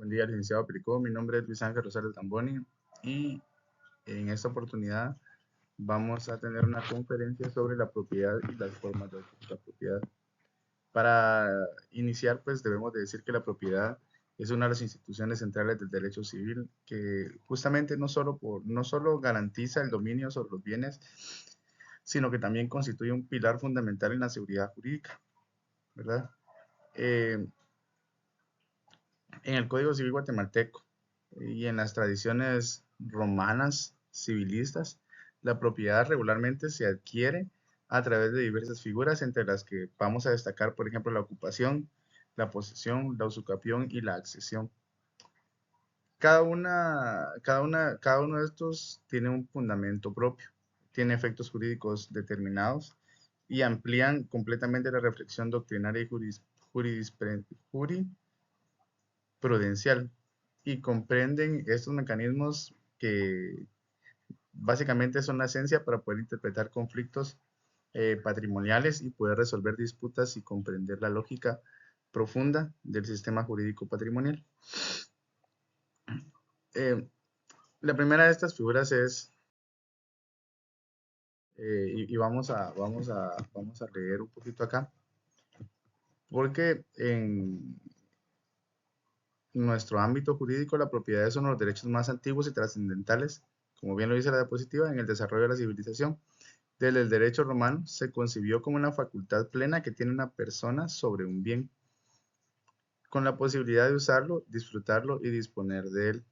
Buen día, licenciado Pericó. Mi nombre es Luis Ángel Rosales Tamboni y en esta oportunidad vamos a tener una conferencia sobre la propiedad y las formas de la propiedad. Para iniciar, pues debemos de decir que la propiedad es una de las instituciones centrales del derecho civil que justamente no solo garantiza el dominio sobre los bienes, sino que también constituye un pilar fundamental en la seguridad jurídica, ¿verdad? Eh, en el Código Civil guatemalteco y en las tradiciones romanas civilistas, la propiedad regularmente se adquiere a través de diversas figuras, entre las que vamos a destacar, por ejemplo, la ocupación, la posesión, la usucapión y la accesión. Cada uno de estos tiene un fundamento propio, tiene efectos jurídicos determinados y amplían completamente la reflexión doctrinaria y jurisprudencial y comprenden estos mecanismos que básicamente son la esencia para poder interpretar conflictos patrimoniales y poder resolver disputas y comprender la lógica profunda del sistema jurídico patrimonial. Eh, la primera de estas figuras es, y vamos a leer un poquito acá, porque en nuestro ámbito jurídico la propiedad es uno de los derechos más antiguos y trascendentales, como bien lo dice la diapositiva, en el desarrollo de la civilización. Desde el derecho romano se concibió como una facultad plena que tiene una persona sobre un bien, con la posibilidad de usarlo, disfrutarlo y disponer de él.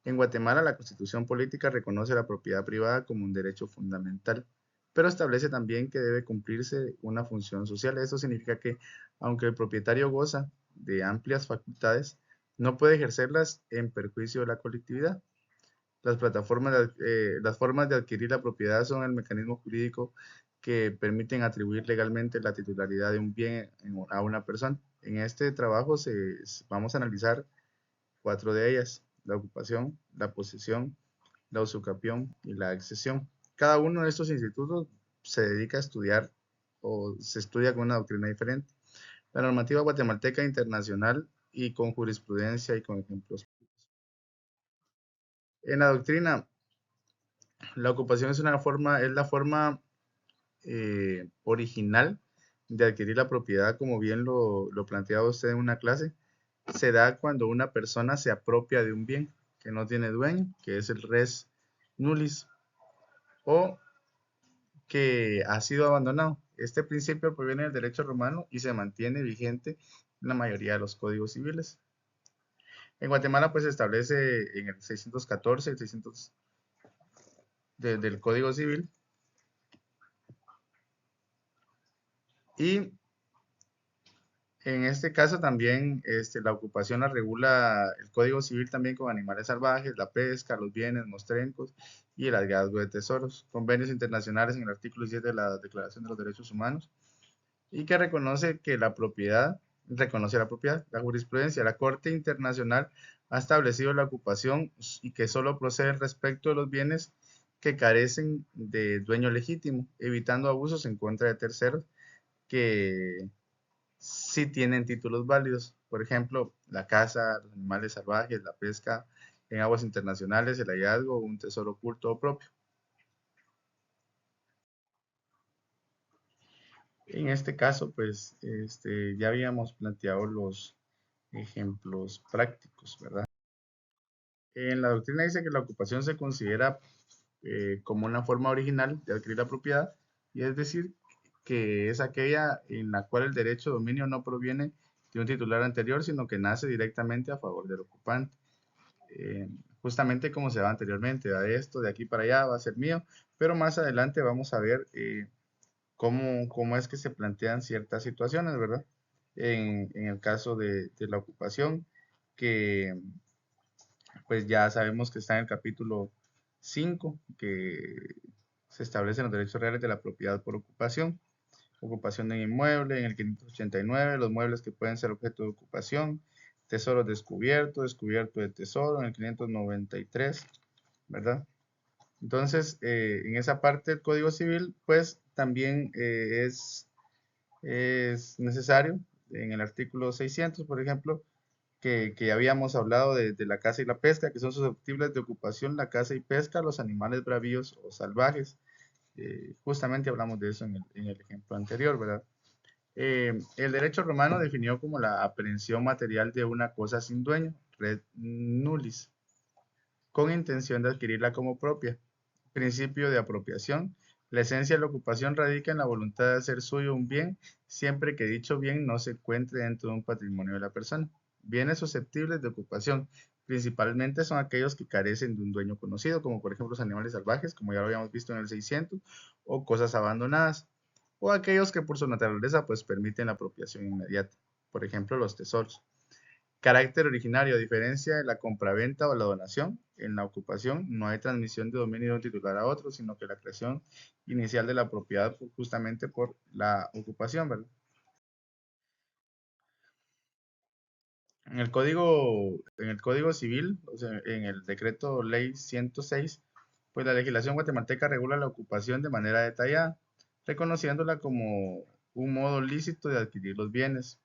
En Guatemala, la Constitución política reconoce la propiedad privada como un derecho fundamental, pero establece también que debe cumplirse una función social. Esto significa que, aunque el propietario goza de amplias facultades, no puede ejercerlas en perjuicio de la colectividad. Las formas de adquirir la propiedad son el mecanismo jurídico que permiten atribuir legalmente la titularidad de un bien a una persona. En este trabajo vamos a analizar cuatro de ellas: la ocupación, la posesión, la usucapión y la accesión. Cada uno de estos institutos se dedica a estudiar o se estudia con una doctrina diferente. La normativa guatemalteca internacional y con jurisprudencia y con ejemplos. En la doctrina, la ocupación es la forma original de adquirir la propiedad, como bien lo planteaba usted en una clase. Se da cuando una persona se apropia de un bien que no tiene dueño, que es el res nullis, o que ha sido abandonado. Este principio proviene del derecho romano y se mantiene vigente en la mayoría de los códigos civiles. En Guatemala, pues se establece en el 614, el 600 del Código Civil, y en este caso también la ocupación la regula el Código Civil también con animales salvajes, la pesca, los bienes mostrencos y el hallazgo de tesoros. Convenios internacionales en el artículo 7 de la Declaración de los Derechos Humanos y que reconoce la propiedad. La jurisprudencia, la Corte Internacional ha establecido la ocupación y que solo procede respecto de los bienes que carecen de dueño legítimo, evitando abusos en contra de terceros que sí tienen títulos válidos. Por ejemplo, la caza, los animales salvajes, la pesca en aguas internacionales, el hallazgo, un tesoro oculto o propio. En este caso, pues, ya habíamos planteado los ejemplos prácticos, ¿verdad? En la doctrina dice que la ocupación se considera como una forma original de adquirir la propiedad, y es decir, que es aquella en la cual el derecho de dominio no proviene de un titular anterior, sino que nace directamente a favor del ocupante. Eh, Justamente como se va anteriormente, a esto de aquí para allá va a ser mío, pero más adelante vamos a ver cómo es que se plantean ciertas situaciones, ¿verdad? En el caso de la ocupación, que pues ya sabemos que está en el capítulo 5 que se establecen los derechos reales de la propiedad por ocupación. Ocupación de inmueble, en el 589, los muebles que pueden ser objeto de ocupación, tesoro descubierto, descubierto de tesoro, en el 593, ¿verdad? Entonces, en esa parte del Código Civil, pues también es necesario, en el artículo 600, por ejemplo, que ya habíamos hablado de la caza y la pesca, que son susceptibles de ocupación la caza y pesca, los animales bravíos o salvajes. Justamente hablamos de eso en el ejemplo anterior, ¿verdad? El derecho romano definió como la aprehensión material de una cosa sin dueño, res nullis, con intención de adquirirla como propia. Principio de apropiación. La esencia de la ocupación radica en la voluntad de hacer suyo un bien, siempre que dicho bien no se encuentre dentro de un patrimonio de la persona. Bienes susceptibles de ocupación, principalmente son aquellos que carecen de un dueño conocido, como por ejemplo los animales salvajes, como ya lo habíamos visto en el 600, o cosas abandonadas, o aquellos que por su naturaleza pues permiten la apropiación inmediata, por ejemplo los tesoros. Carácter originario, a diferencia de la compraventa o la donación, en la ocupación no hay transmisión de dominio de un titular a otro, sino que la creación inicial de la propiedad justamente por la ocupación, ¿verdad? En el código civil, o sea, en el decreto ley 106, pues la legislación guatemalteca regula la ocupación de manera detallada, reconociéndola como un modo lícito de adquirir los bienes.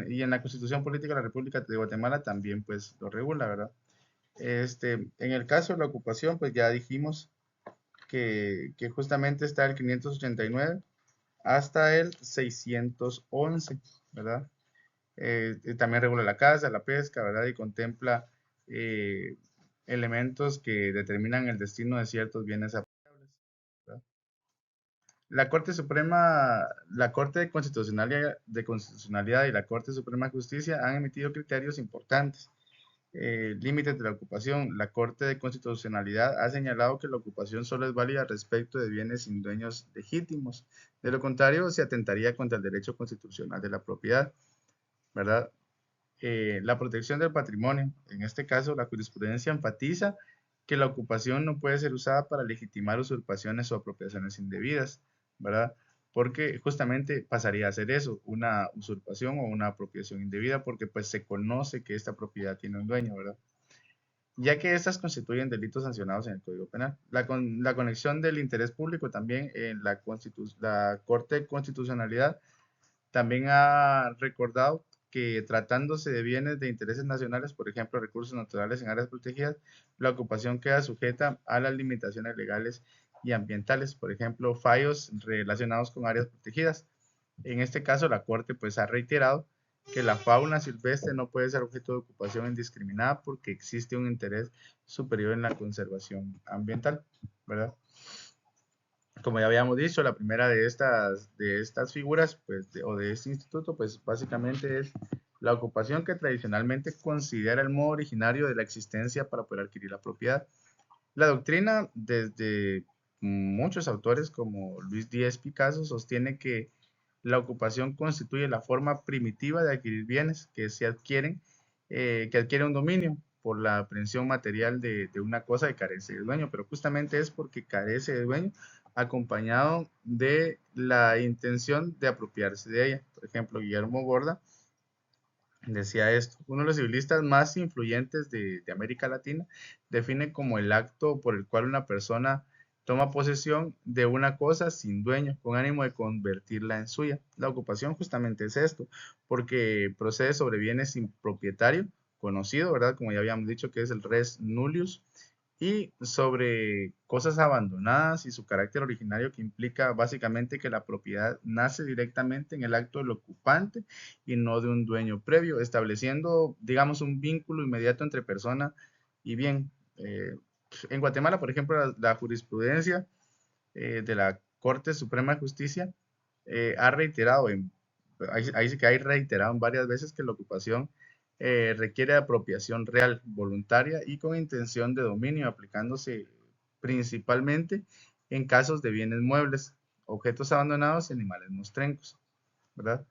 Y en la Constitución Política de la República de Guatemala también pues lo regula, ¿verdad? En el caso de la ocupación, pues ya dijimos que justamente está el 589 hasta el 611, ¿verdad? También regula la caza, la pesca, ¿verdad? Y contempla eh, elementos que determinan el destino de ciertos bienes apropiables, ¿verdad? La Corte Suprema, la Corte de Constitucionalidad y la Corte Suprema de Justicia han emitido criterios importantes, límites de la ocupación. La Corte de Constitucionalidad ha señalado que la ocupación solo es válida respecto de bienes sin dueños legítimos. De lo contrario, se atentaría contra el derecho constitucional de la propiedad, ¿verdad? La protección del patrimonio. En este caso, la jurisprudencia enfatiza que la ocupación no puede ser usada para legitimar usurpaciones o apropiaciones indebidas, ¿verdad? Porque justamente pasaría a ser eso, una usurpación o una apropiación indebida, porque pues se conoce que esta propiedad tiene un dueño, ¿verdad? Ya que estas constituyen delitos sancionados en el Código Penal. La conexión del interés público también en la Corte de Constitucionalidad también ha recordado que tratándose de bienes de intereses nacionales, por ejemplo, recursos naturales en áreas protegidas, la ocupación queda sujeta a las limitaciones legales y ambientales, por ejemplo, fallos relacionados con áreas protegidas. En este caso, la Corte pues ha reiterado que la fauna silvestre no puede ser objeto de ocupación indiscriminada porque existe un interés superior en la conservación ambiental, ¿verdad? Como ya habíamos dicho, la primera de estas figuras, pues, o de este instituto, pues básicamente es la ocupación que tradicionalmente considera el modo originario de la existencia para poder adquirir la propiedad. La doctrina, desde muchos autores como Luis Díaz Picasso, sostiene que la ocupación constituye la forma primitiva de adquirir bienes que adquiere un dominio por la aprehensión material de una cosa que carece de dueño, pero justamente es porque carece de dueño, acompañado de la intención de apropiarse de ella. Por ejemplo, Guillermo Borda decía esto: uno de los civilistas más influyentes de América Latina define como el acto por el cual una persona toma posesión de una cosa sin dueño, con ánimo de convertirla en suya. La ocupación justamente es esto, porque procede sobre bienes sin propietario conocido, ¿verdad? Como ya habíamos dicho, que es el res nullius, y sobre cosas abandonadas y su carácter originario, que implica básicamente que la propiedad nace directamente en el acto del ocupante y no de un dueño previo, estableciendo, digamos, un vínculo inmediato entre persona y bien. En Guatemala, por ejemplo, la jurisprudencia de la Corte Suprema de Justicia ha reiterado, ahí sí que hay reiterado en varias veces que la ocupación requiere de apropiación real, voluntaria y con intención de dominio, aplicándose principalmente en casos de bienes muebles, objetos abandonados y animales mostrencos, ¿verdad?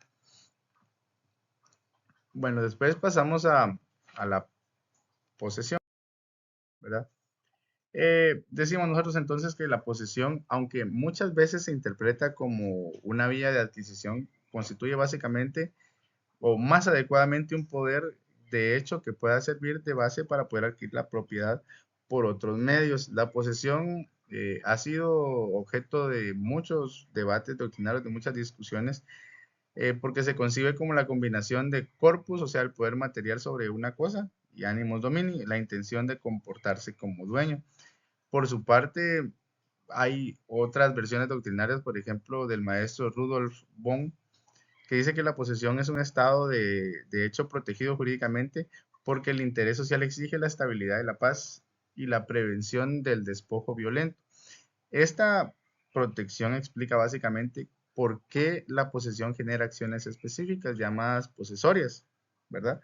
Bueno, después pasamos a la posesión, ¿verdad? Decimos nosotros entonces que la posesión, aunque muchas veces se interpreta como una vía de adquisición, constituye básicamente o más adecuadamente un poder de hecho que pueda servir de base para poder adquirir la propiedad por otros medios. La posesión ha sido objeto de muchos debates doctrinarios, de muchas discusiones porque se concibe como la combinación de corpus, o sea, el poder material sobre una cosa, y animus domini, la intención de comportarse como dueño. Por su parte, hay otras versiones doctrinarias, por ejemplo, del maestro Rudolf Bonn, que dice que la posesión es un estado de hecho protegido jurídicamente porque el interés social exige la estabilidad de la paz y la prevención del despojo violento. Esta protección explica básicamente por qué la posesión genera acciones específicas llamadas posesorias, ¿verdad?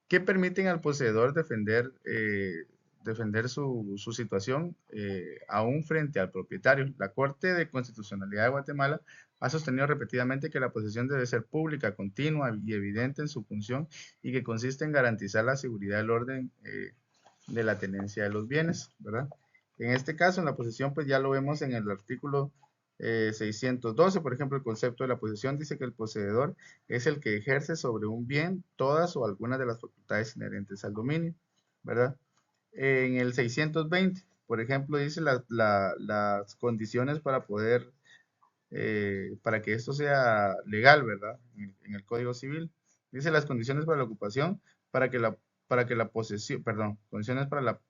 Que permiten al poseedor defender su situación aún frente al propietario. La Corte de Constitucionalidad de Guatemala ha sostenido repetidamente que la posesión debe ser pública, continua y evidente en su función y que consiste en garantizar la seguridad del orden de la tenencia de los bienes, ¿verdad? En este caso, en la posesión, pues ya lo vemos en el artículo 612, por ejemplo, el concepto de la posesión dice que el poseedor es el que ejerce sobre un bien todas o algunas de las facultades inherentes al dominio, ¿verdad? En el 620, por ejemplo, dice las condiciones para poder, para que esto sea legal, ¿verdad? En el Código Civil. Dice las condiciones para la ocupación, para que la posesión, perdón, condiciones para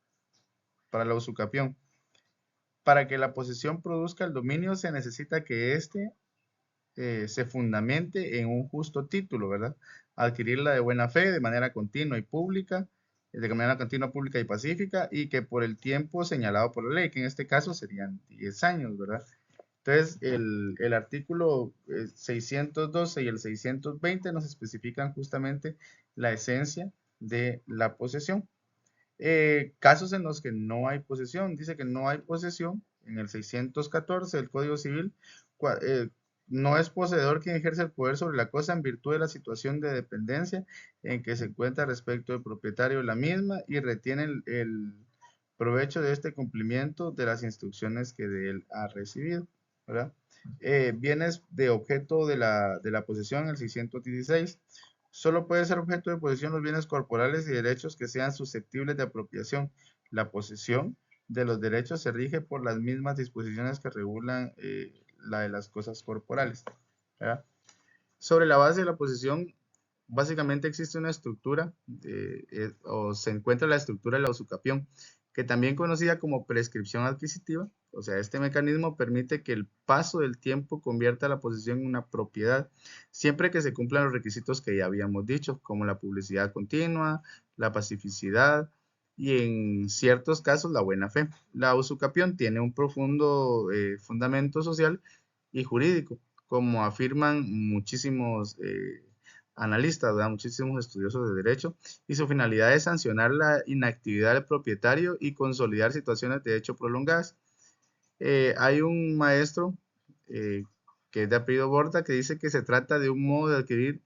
la usucapión. Para que la posesión produzca el dominio se necesita que éste se fundamente en un justo título, ¿verdad? Adquirirla de buena fe, de manera continua y pública, de manera continua, pública y pacífica, y que por el tiempo señalado por la ley, que en este caso serían 10 años, ¿verdad? Entonces, el artículo 612 y el 620 nos especifican justamente la esencia de la posesión. Casos en los que no hay posesión. Dice que no hay posesión en el 614 del Código Civil. No es poseedor quien ejerce el poder sobre la cosa en virtud de la situación de dependencia en que se encuentra respecto del propietario de la misma y retiene el provecho de este cumplimiento de las instrucciones que de él ha recibido, ¿verdad? Bienes de objeto de la posesión, el 616. Solo puede ser objeto de posesión los bienes corporales y derechos que sean susceptibles de apropiación. La posesión de los derechos se rige por las mismas disposiciones que regulan la de las cosas corporales, ¿verdad? Sobre la base de la posesión, básicamente existe una estructura, o se encuentra la estructura de la usucapión, que también conocida como prescripción adquisitiva. O sea, este mecanismo permite que el paso del tiempo convierta la posesión en una propiedad, siempre que se cumplan los requisitos que ya habíamos dicho, como la publicidad continua, la pacificidad y en ciertos casos la buena fe. La usucapión tiene un profundo fundamento social y jurídico, como afirman muchísimos analistas, ¿verdad? Muchísimos estudiosos de derecho, y su finalidad es sancionar la inactividad del propietario y consolidar situaciones de hecho prolongadas. Hay un maestro que es de apellido Borda que dice que se trata de un modo de adquirir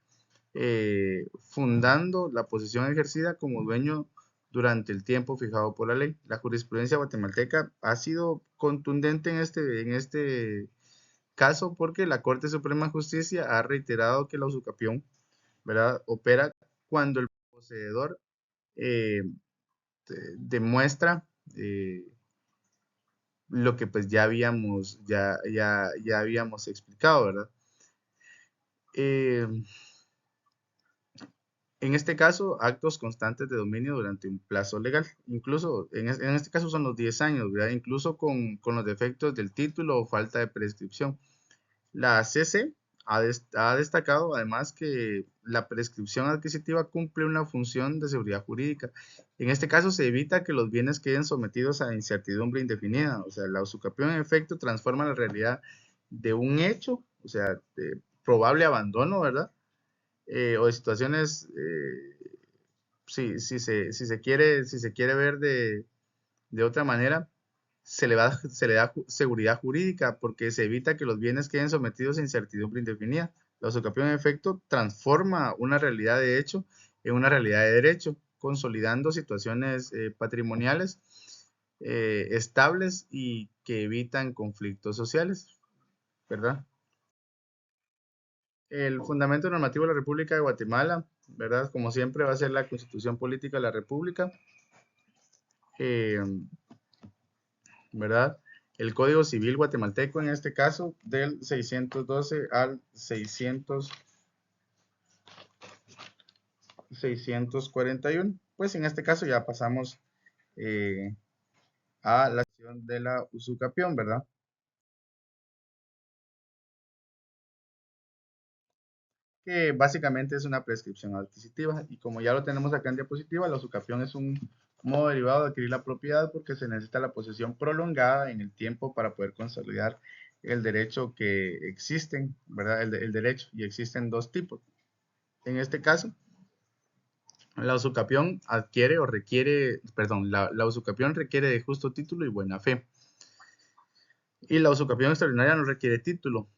fundando la posición ejercida como dueño durante el tiempo fijado por la ley. La jurisprudencia guatemalteca ha sido contundente en este caso porque la Corte Suprema de Justicia ha reiterado que la usucapión, ¿verdad?, opera cuando el poseedor eh, demuestra lo que pues ya habíamos explicado, ¿verdad? Eh, en este caso, actos constantes de dominio durante un plazo legal, incluso en este caso son los 10 años, ¿verdad? Incluso con los defectos del título o falta de prescripción. La CC ha destacado además que la prescripción adquisitiva cumple una función de seguridad jurídica. En este caso se evita que los bienes queden sometidos a incertidumbre indefinida. O sea, la usucapión en efecto transforma la realidad de un hecho, o sea, de probable abandono, ¿verdad? O de situaciones, si se quiere ver de otra manera, se le da seguridad jurídica porque se evita que los bienes queden sometidos a incertidumbre indefinida. La usucapión en efecto transforma una realidad de hecho en una realidad de derecho, consolidando situaciones patrimoniales estables y que evitan conflictos sociales, ¿verdad? El fundamento normativo de la República de Guatemala, ¿verdad? Como siempre va a ser la Constitución Política de la República, eh, ¿verdad? el Código Civil guatemalteco, en este caso, del 612 al 641. Pues en este caso ya pasamos a la acción de la usucapión, ¿verdad? Que básicamente es una prescripción adquisitiva. Y como ya lo tenemos acá en diapositiva, la usucapión es un modo derivado de adquirir la propiedad porque se necesita la posesión prolongada en el tiempo para poder consolidar el derecho que existen, ¿verdad? El derecho, y existen dos tipos. En este caso, la usucapión adquiere o requiere, perdón, la usucapión requiere de justo título y buena fe. Y la usucapión extraordinaria no requiere título.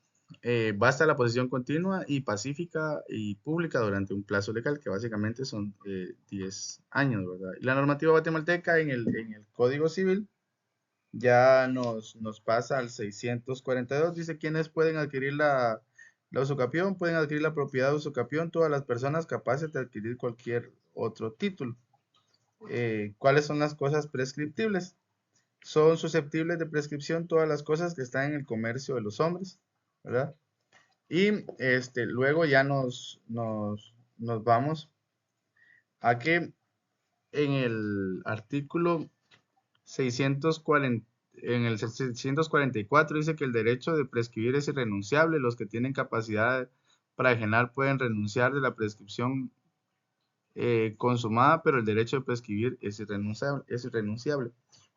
Basta la posesión continua y pacífica y pública durante un plazo legal, que básicamente son 10 años, ¿verdad? Y la normativa guatemalteca en el Código Civil ya nos pasa al 642. Dice quiénes pueden adquirir la usucapión, pueden adquirir la propiedad de usucapión todas las personas capaces de adquirir cualquier otro título. ¿Cuáles son las cosas prescriptibles? Son susceptibles de prescripción todas las cosas que están en el comercio de los hombres, ¿verdad? Y luego ya nos vamos a que en el artículo 640, en el 644 dice que el derecho de prescribir es irrenunciable. Los que tienen capacidad para ejenar pueden renunciar de la prescripción consumada, pero el derecho de prescribir es irrenunciable.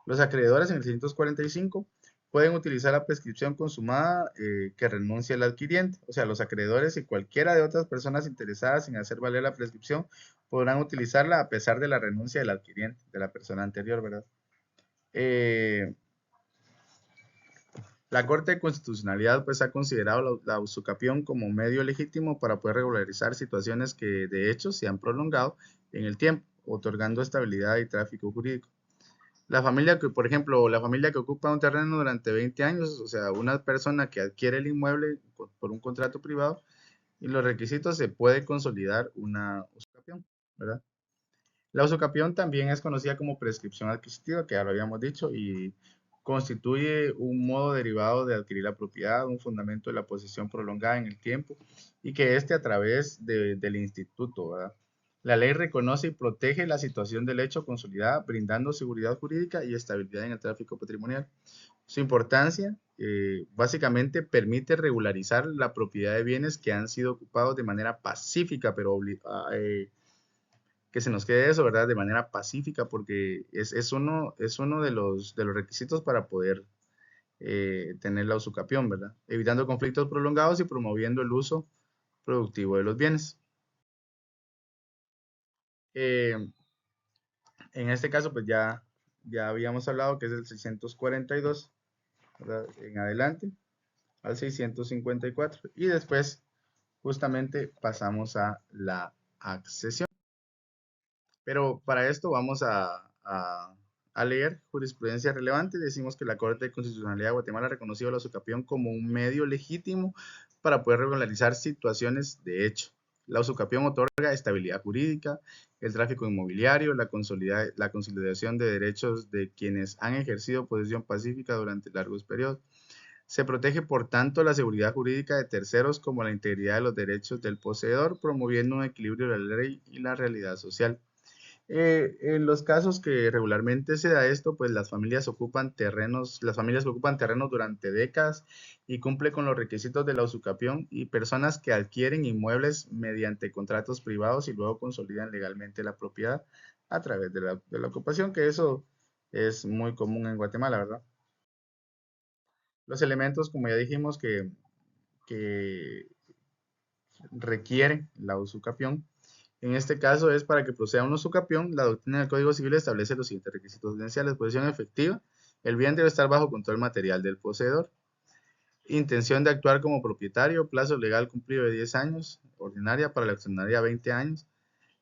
Los acreedores en el 645 pueden utilizar la prescripción consumada que renuncia el adquiriente. O sea, los acreedores y cualquiera de otras personas interesadas en hacer valer la prescripción podrán utilizarla a pesar de la renuncia del adquiriente, de la persona anterior, ¿verdad? La Corte de Constitucionalidad pues ha considerado la usucapión como medio legítimo para poder regularizar situaciones que de hecho se han prolongado en el tiempo, otorgando estabilidad y tráfico jurídico. La familia que, por ejemplo, la familia que ocupa un terreno durante 20 años, o sea, una persona que adquiere el inmueble por un contrato privado y los requisitos, se puede consolidar una usucapión, ¿verdad? La usucapión también es conocida como prescripción adquisitiva, que ya lo habíamos dicho, y constituye un modo derivado de adquirir la propiedad, un fundamento de la posesión prolongada en el tiempo, y que a través del instituto, ¿verdad? La ley reconoce y protege la situación del hecho consolidada, brindando seguridad jurídica y estabilidad en el tráfico patrimonial. Su importancia, básicamente, permite regularizar la propiedad de bienes que han sido ocupados de manera pacífica, pero que se nos quede eso, ¿verdad? De manera pacífica, porque es uno de los requisitos para poder tener la usucapión, ¿verdad? Evitando conflictos prolongados y promoviendo el uso productivo de los bienes. Eh, en este caso, pues ya habíamos hablado que es el 642, ¿verdad? En adelante, al 654. Y después, justamente, pasamos a la accesión. Pero para esto vamos a leer jurisprudencia relevante. Decimos que la Corte de Constitucionalidad de Guatemala ha reconocido la usucapión como un medio legítimo para poder regularizar situaciones de hecho. La usucapión otorga estabilidad jurídica, el tráfico inmobiliario, la consolidación de derechos de quienes han ejercido posesión pacífica durante largos periodos. Se protege, por tanto, la seguridad jurídica de terceros como la integridad de los derechos del poseedor, promoviendo un equilibrio de la ley y la realidad social. En los casos que regularmente se da esto, pues las familias que ocupan terrenos durante décadas y cumple con los requisitos de la usucapión, y personas que adquieren inmuebles mediante contratos privados y luego consolidan legalmente la propiedad a través de la ocupación, que eso es muy común en Guatemala, ¿verdad? Los elementos, como ya dijimos, que requieren la usucapión. En este caso es para que proceda un usucapión, la doctrina del Código Civil establece los siguientes requisitos esenciales: posesión efectiva, el bien debe estar bajo control material del poseedor, intención de actuar como propietario, plazo legal cumplido de 10 años, ordinaria; para la extraordinaria 20 años,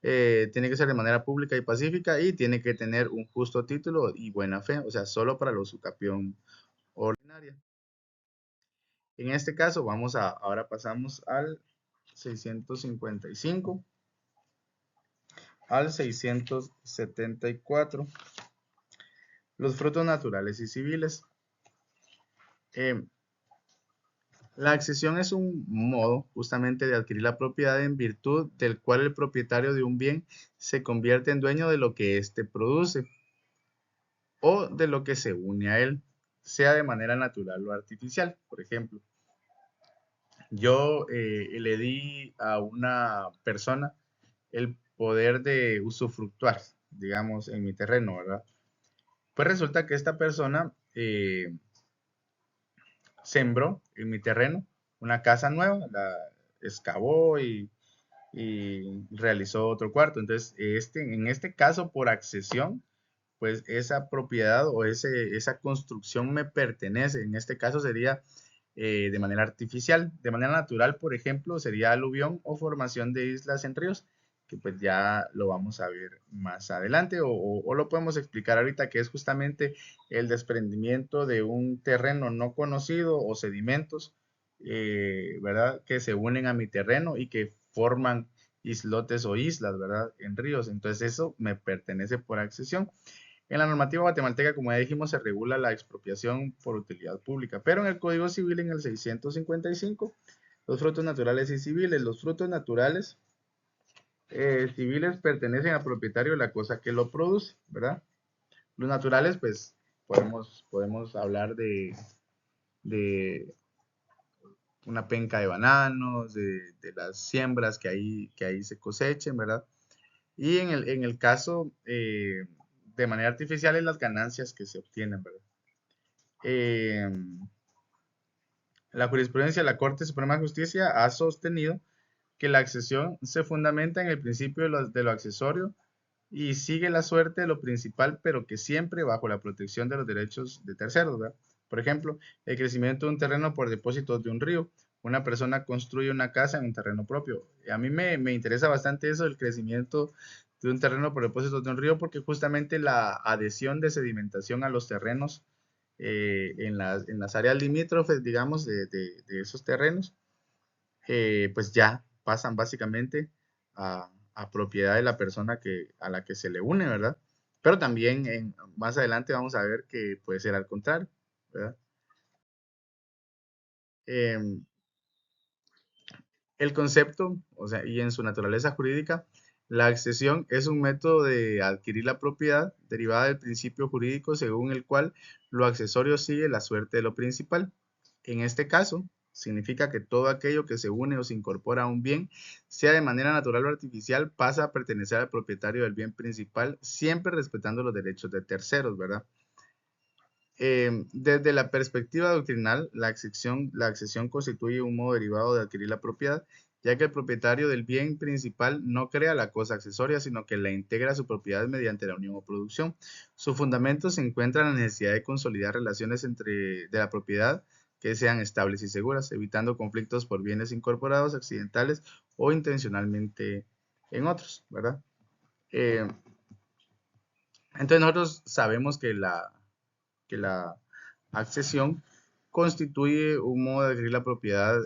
tiene que ser de manera pública y pacífica y tiene que tener un justo título y buena fe, o sea, solo para la usucapión ordinaria. En este caso, ahora pasamos al 655 al 674. Los frutos naturales y civiles. Eh, la accesión es un modo justamente de adquirir la propiedad en virtud del cual el propietario de un bien se convierte en dueño de lo que éste produce o de lo que se une a él, sea de manera natural o artificial. Por ejemplo, yo le di a una persona el poder de usufructuar, digamos, en mi terreno, ¿verdad? Pues resulta que esta persona sembró en mi terreno una casa nueva, la excavó y realizó otro cuarto. Entonces, en este caso, por accesión, pues esa propiedad o esa construcción me pertenece. En este caso sería de manera artificial. De manera natural, por ejemplo, sería aluvión o formación de islas en ríos, que pues ya lo vamos a ver más adelante o lo podemos explicar ahorita, que es justamente el desprendimiento de un terreno no conocido o sedimentos, ¿verdad? Que se unen a mi terreno y que forman islotes o islas, ¿verdad? En ríos. Entonces eso me pertenece por accesión. En la normativa guatemalteca, como ya dijimos, se regula la expropiación por utilidad pública, pero en el Código Civil, en el 655, los frutos naturales y civiles. Los frutos naturales civiles pertenecen al propietario de la cosa que lo produce, ¿verdad? Los naturales, pues, podemos hablar de una penca de bananos, de las siembras que ahí se cosechen, ¿verdad? Y en el caso de manera artificial, es las ganancias que se obtienen, ¿verdad? Eh, la jurisprudencia de la Corte Suprema de Justicia ha sostenido que la accesión se fundamenta en el principio de lo accesorio y sigue la suerte de lo principal, pero que siempre bajo la protección de los derechos de terceros, ¿verdad? Por ejemplo, el crecimiento de un terreno por depósitos de un río. Una persona construye una casa en un terreno propio. A mí me interesa bastante eso, el crecimiento de un terreno por depósitos de un río, porque justamente la adhesión de sedimentación a los terrenos en las áreas limítrofes, digamos, de esos terrenos, pues ya pasan básicamente a propiedad de la persona a la que se le une, ¿verdad? Pero también más adelante vamos a ver que puede ser al contrario, ¿verdad? Em, el concepto, o sea, y en su naturaleza jurídica, la accesión es un método de adquirir la propiedad derivada del principio jurídico según el cual lo accesorio sigue la suerte de lo principal. En este caso, significa que todo aquello que se une o se incorpora a un bien, sea de manera natural o artificial, pasa a pertenecer al propietario del bien principal, siempre respetando los derechos de terceros, ¿verdad? Desde la perspectiva doctrinal, la accesión constituye un modo derivado de adquirir la propiedad, ya que el propietario del bien principal no crea la cosa accesoria, sino que la integra a su propiedad mediante la unión o producción. Su fundamento se encuentra en la necesidad de consolidar relaciones de la propiedad que sean estables y seguras, evitando conflictos por bienes incorporados, accidentales o intencionalmente en otros, ¿verdad? Eh, entonces nosotros sabemos que la accesión constituye un modo de adquirir la propiedad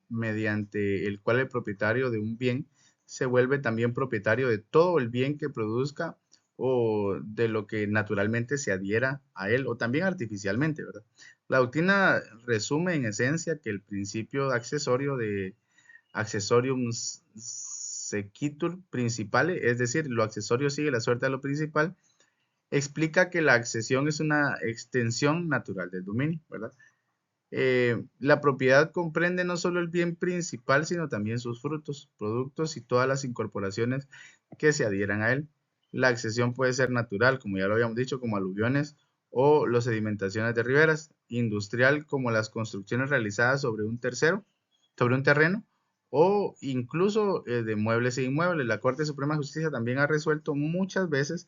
mediante el cual el propietario de un bien se vuelve también propietario de todo el bien que produzca o de lo que naturalmente se adhiera a él o también artificialmente, ¿verdad? La doctrina resume en esencia que el principio accesorio de accessorium sequitur principale, es decir, lo accesorio sigue la suerte de lo principal, explica que la accesión es una extensión natural del dominio, ¿verdad? La propiedad comprende no solo el bien principal, sino también sus frutos, productos y todas las incorporaciones que se adhieran a él. La accesión puede ser natural, como ya lo habíamos dicho, como aluviones o las sedimentaciones de riberas, industrial, como las construcciones realizadas sobre un terreno, o incluso de muebles e inmuebles. La Corte Suprema de Justicia también ha resuelto muchas veces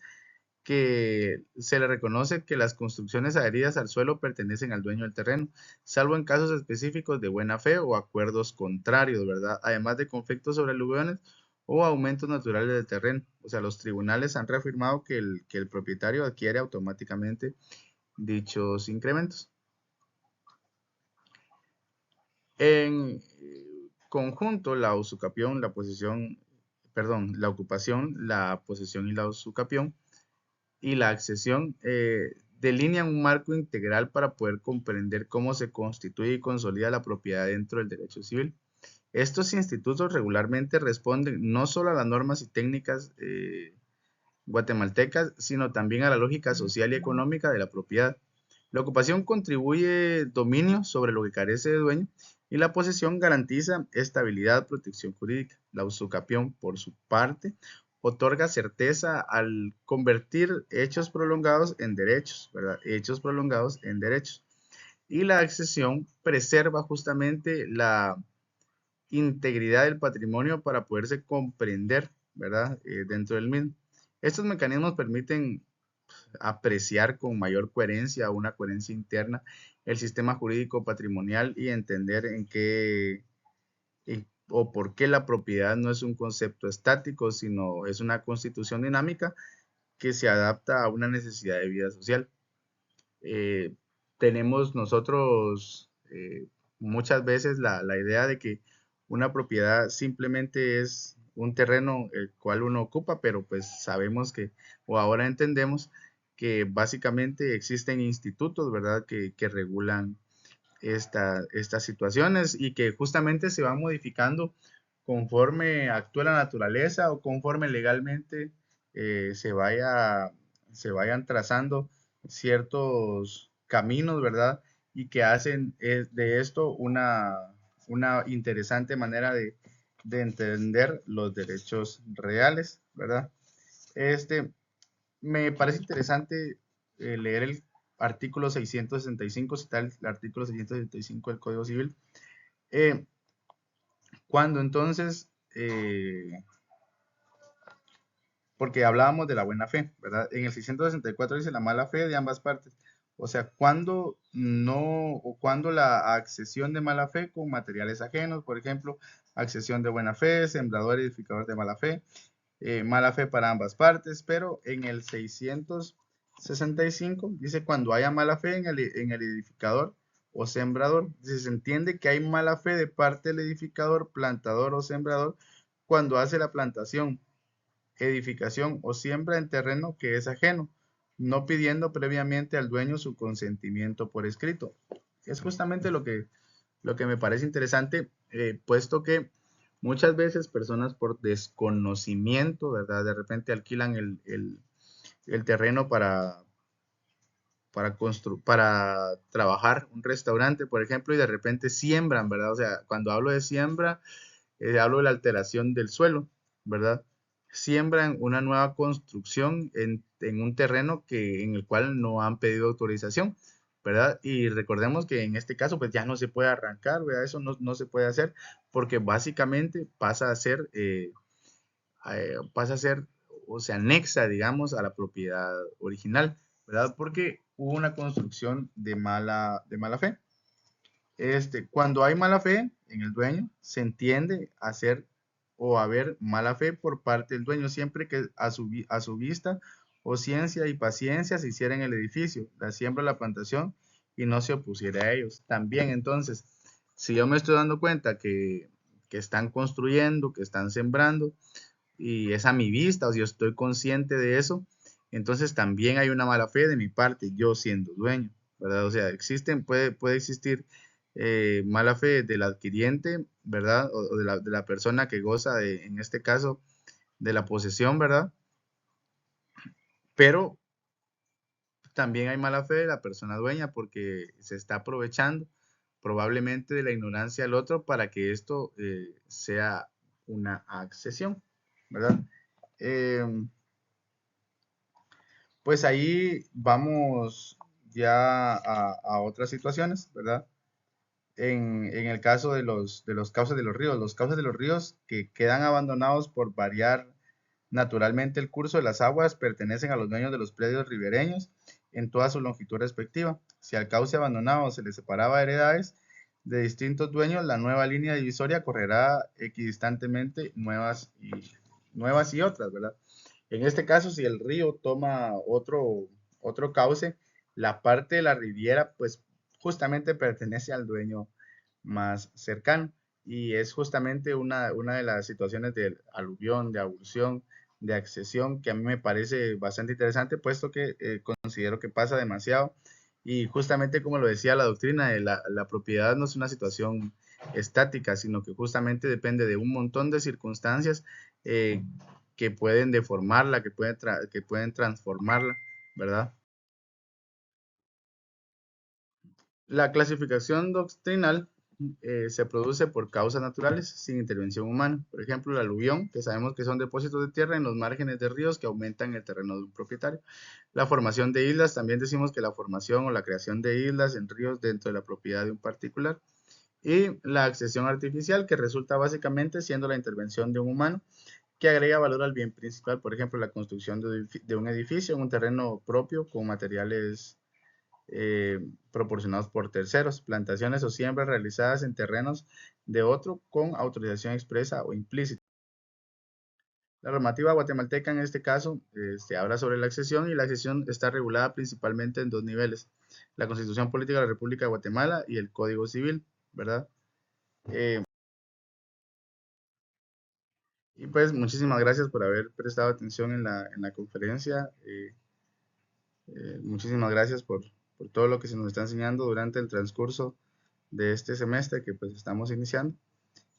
que se le reconoce que las construcciones adheridas al suelo pertenecen al dueño del terreno, salvo en casos específicos de buena fe o acuerdos contrarios, ¿verdad? Además de conflictos sobre aluviones o aumentos naturales del terreno. O sea, los tribunales han reafirmado que el propietario adquiere automáticamente dichos incrementos. En conjunto, la usucapión, la posesión, perdón, la ocupación, la posesión y la usucapión y la accesión delinean un marco integral para poder comprender cómo se constituye y consolida la propiedad dentro del derecho civil. Estos institutos regularmente responden no solo a las normas y técnicas guatemaltecas, sino también a la lógica social y económica de la propiedad. La ocupación contribuye dominio sobre lo que carece de dueño y la posesión garantiza estabilidad, protección jurídica. La usucapión, por su parte, otorga certeza al convertir hechos prolongados en derechos, ¿verdad? Hechos prolongados en derechos. Y la accesión preserva justamente la integridad del patrimonio para poderse comprender, ¿verdad? Dentro del mismo. Estos mecanismos permiten apreciar con mayor coherencia, una coherencia interna, el sistema jurídico patrimonial y entender en qué o por qué la propiedad no es un concepto estático, sino es una constitución dinámica que se adapta a una necesidad de vida social. Tenemos nosotros muchas veces la idea de que una propiedad simplemente es un terreno el cual uno ocupa, pero pues sabemos que, o ahora entendemos que básicamente existen institutos, ¿verdad?, que regulan estas situaciones y que justamente se van modificando conforme actúa la naturaleza o conforme legalmente se se vayan trazando ciertos caminos, ¿verdad? Y que hacen de esto una interesante manera de entender los derechos reales, ¿verdad? Este, Me parece interesante leer el artículo 665, citar el artículo 665 del Código Civil, eh, cuando entonces, porque hablábamos de la buena fe, ¿verdad? En el 664 dice la mala fe de ambas partes. O sea, cuando no, o cuando la accesión de mala fe con materiales ajenos, por ejemplo, accesión de buena fe, sembrador y edificador de mala fe para ambas partes, pero en el 665 dice cuando haya mala fe en el edificador o sembrador, dice, se entiende que hay mala fe de parte del edificador, plantador o sembrador cuando hace la plantación, edificación o siembra en terreno que es ajeno, no pidiendo previamente al dueño su consentimiento por escrito. Es justamente lo que me parece interesante, puesto que muchas veces personas por desconocimiento, ¿verdad? De repente alquilan el terreno para trabajar un restaurante, por ejemplo, y de repente siembran, ¿verdad? O sea, cuando hablo de siembra, hablo de la alteración del suelo, ¿verdad? Siembran una nueva construcción en un terreno en el cual no han pedido autorización, ¿verdad? Y recordemos que en este caso, pues ya no se puede arrancar, ¿verdad? Eso no se puede hacer porque básicamente pasa a ser o se anexa, digamos, a la propiedad original, ¿verdad? Porque hubo una construcción de mala fe. Cuando hay mala fe en el dueño, se entiende hacer o haber mala fe por parte del dueño, siempre que a su vista o ciencia y paciencia se hiciera en el edificio, la siembra, la plantación y no se opusiera a ellos. También, entonces, si yo me estoy dando cuenta que están construyendo, que están sembrando, y es a mi vista, o si yo estoy consciente de eso, entonces también hay una mala fe de mi parte, yo siendo dueño, ¿verdad? O sea, puede existir mala fe del adquiriente, ¿verdad? O de la persona que goza en este caso, de la posesión, ¿verdad? Pero también hay mala fe de la persona dueña porque se está aprovechando probablemente de la ignorancia del otro para que esto sea una accesión, ¿verdad? Em, Pues ahí vamos ya a otras situaciones, ¿verdad? En el caso de los cauces de los cauces de los ríos que quedan abandonados por variar naturalmente el curso de las aguas pertenecen a los dueños de los predios ribereños en toda su longitud respectiva. Si al cauce abandonado se le separaba heredades de distintos dueños, la nueva línea divisoria correrá equidistantemente nuevas y otras, ¿verdad? En este caso, si el río toma otro cauce, la parte de la riviera, pues justamente pertenece al dueño más cercano. Y es justamente una de las situaciones de aluvión, de abulsión, de accesión que a mí me parece bastante interesante, puesto que considero que pasa demasiado. Y justamente como lo decía la doctrina, la propiedad no es una situación estática, sino que justamente depende de un montón de circunstancias eh, que pueden deformarla, que pueden transformarla, ¿verdad? La clasificación doctrinal se produce por causas naturales sin intervención humana. Por ejemplo, el aluvión, que sabemos que son depósitos de tierra en los márgenes de ríos que aumentan el terreno de un propietario. La formación de islas, también decimos que la formación o la creación de islas en ríos dentro de la propiedad de un particular. Y la accesión artificial, que resulta básicamente siendo la intervención de un humano que agrega valor al bien principal, por ejemplo, la construcción de un edificio en un terreno propio con materiales proporcionados por terceros, plantaciones o siembras realizadas en terrenos de otro con autorización expresa o implícita. La normativa guatemalteca en este caso habla sobre la accesión y la accesión está regulada principalmente en dos niveles, la Constitución Política de la República de Guatemala y el Código Civil, ¿verdad? Eh, y pues muchísimas gracias por haber prestado atención en la conferencia. Muchísimas gracias por todo lo que se nos está enseñando durante el transcurso de este semestre que pues estamos iniciando.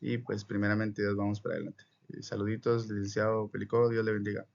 Y pues primeramente Dios, vamos para adelante. Saluditos, licenciado Pelicó, Dios le bendiga.